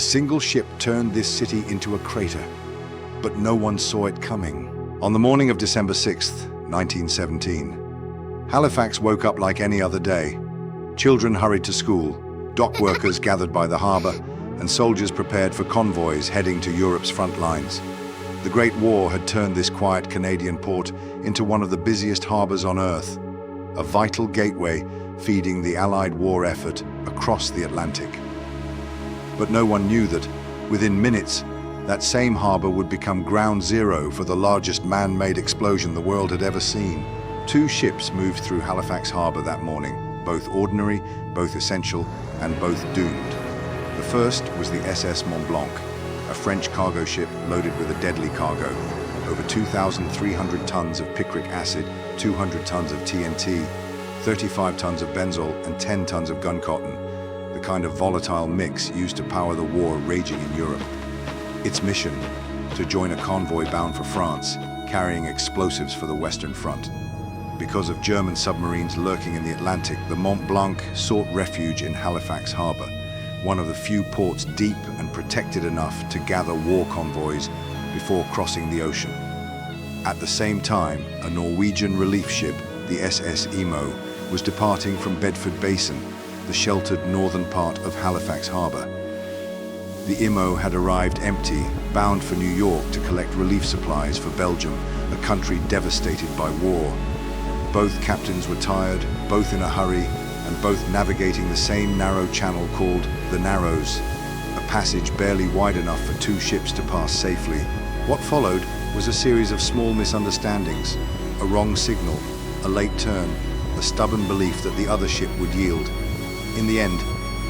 A single ship turned this city into a crater, but no one saw it coming. On the morning of December 6th, 1917, Halifax woke up like any other day. Children hurried to school, dock workers gathered by the harbour, and soldiers prepared for convoys heading to Europe's front lines. The Great War had turned this quiet Canadian port into one of the busiest harbours on Earth, a vital gateway feeding the Allied war effort across the Atlantic. But no one knew that, within minutes, that same harbour would become ground zero for the largest man-made explosion the world had ever seen. 2 ships moved through Halifax Harbour that morning, both ordinary, both essential, and both doomed. The first was the SS Mont-Blanc, a French cargo ship loaded with a deadly cargo, over 2,300 tons of picric acid, 200 tons of TNT, 35 tons of benzol, and 10 tons of gun cotton, the kind of volatile mix used to power the war raging in Europe. Its mission, to join a convoy bound for France, carrying explosives for the Western Front. Because of German submarines lurking in the Atlantic, the Mont-Blanc sought refuge in Halifax Harbour, one of the few ports deep and protected enough to gather war convoys before crossing the ocean. At the same time, a Norwegian relief ship, the SS Imo, was departing from Bedford Basin, the sheltered northern part of Halifax Harbour. The Imo had arrived empty, bound for New York to collect relief supplies for Belgium, a country devastated by war. Both captains were tired, both in a hurry, and both navigating the same narrow channel called the Narrows, a passage barely wide enough for 2 ships to pass safely. What followed was a series of small misunderstandings, a wrong signal, a late turn, a stubborn belief that the other ship would yield. In the end,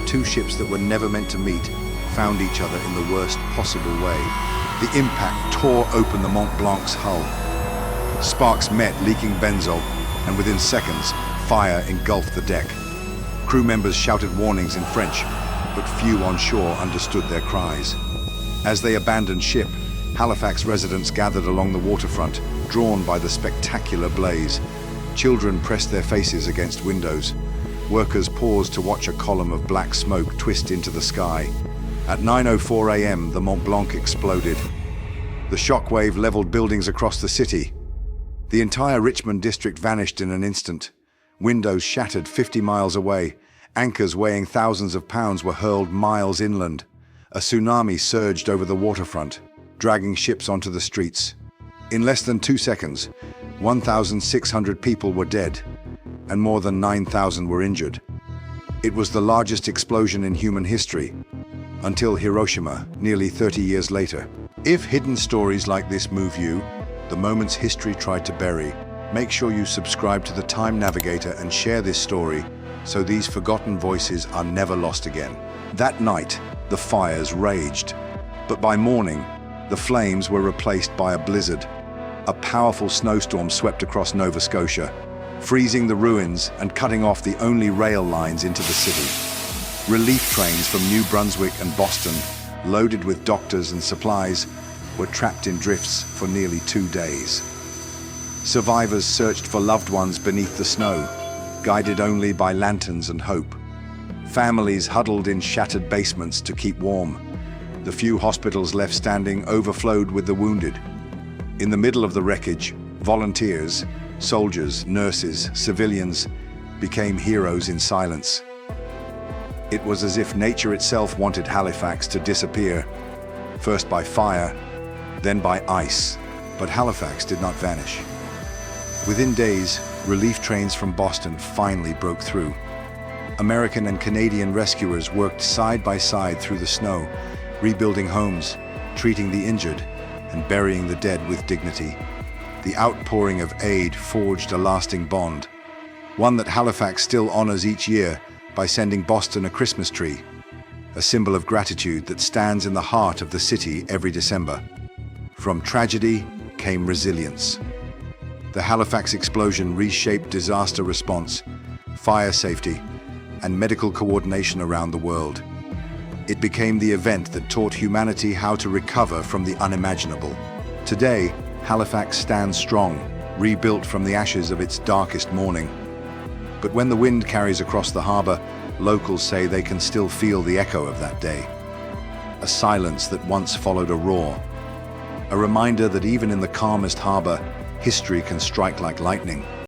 2 ships that were never meant to meet found each other in the worst possible way. The impact tore open the Mont-Blanc's hull. Sparks met, leaking benzol, and within seconds, fire engulfed the deck. Crew members shouted warnings in French, but few on shore understood their cries. As they abandoned ship, Halifax residents gathered along the waterfront, drawn by the spectacular blaze. Children pressed their faces against windows. Workers paused to watch a column of black smoke twist into the sky. At 9:04 a.m., the Mont-Blanc exploded. The shockwave leveled buildings across the city. The entire Richmond district vanished in an instant. Windows shattered 50 miles away. Anchors weighing thousands of pounds were hurled miles inland. A tsunami surged over the waterfront, dragging ships onto the streets. In less than 2 seconds, 1,600 people were dead, and more than 9,000 were injured. It was the largest explosion in human history, until Hiroshima, nearly 30 years later. If hidden stories like this move you, the moments history tried to bury, make sure you subscribe to the Time Navigator and share this story so these forgotten voices are never lost again. That night, the fires raged, but by morning, the flames were replaced by a blizzard. A powerful snowstorm swept across Nova Scotia, freezing the ruins and cutting off the only rail lines into the city. Relief trains from New Brunswick and Boston, loaded with doctors and supplies, were trapped in drifts for nearly 2 days. Survivors searched for loved ones beneath the snow, guided only by lanterns and hope. Families huddled in shattered basements to keep warm. The few hospitals left standing overflowed with the wounded. In the middle of the wreckage, volunteers, soldiers, nurses, civilians became heroes in silence. It was as if nature itself wanted Halifax to disappear, first by fire, then by ice. But Halifax did not vanish. Within days, relief trains from Boston finally broke through. American and Canadian rescuers worked side by side through the snow, rebuilding homes, treating the injured, and burying the dead with dignity. The outpouring of aid forged a lasting bond, one that Halifax still honors each year by sending Boston a Christmas tree, a symbol of gratitude that stands in the heart of the city every December. From tragedy came resilience. The Halifax explosion reshaped disaster response, fire safety, and medical coordination around the world. It became the event that taught humanity how to recover from the unimaginable. Today, Halifax stands strong, rebuilt from the ashes of its darkest morning. But when the wind carries across the harbour, locals say they can still feel the echo of that day. a silence that once followed a roar. A reminder that even in the calmest harbor, history can strike like lightning.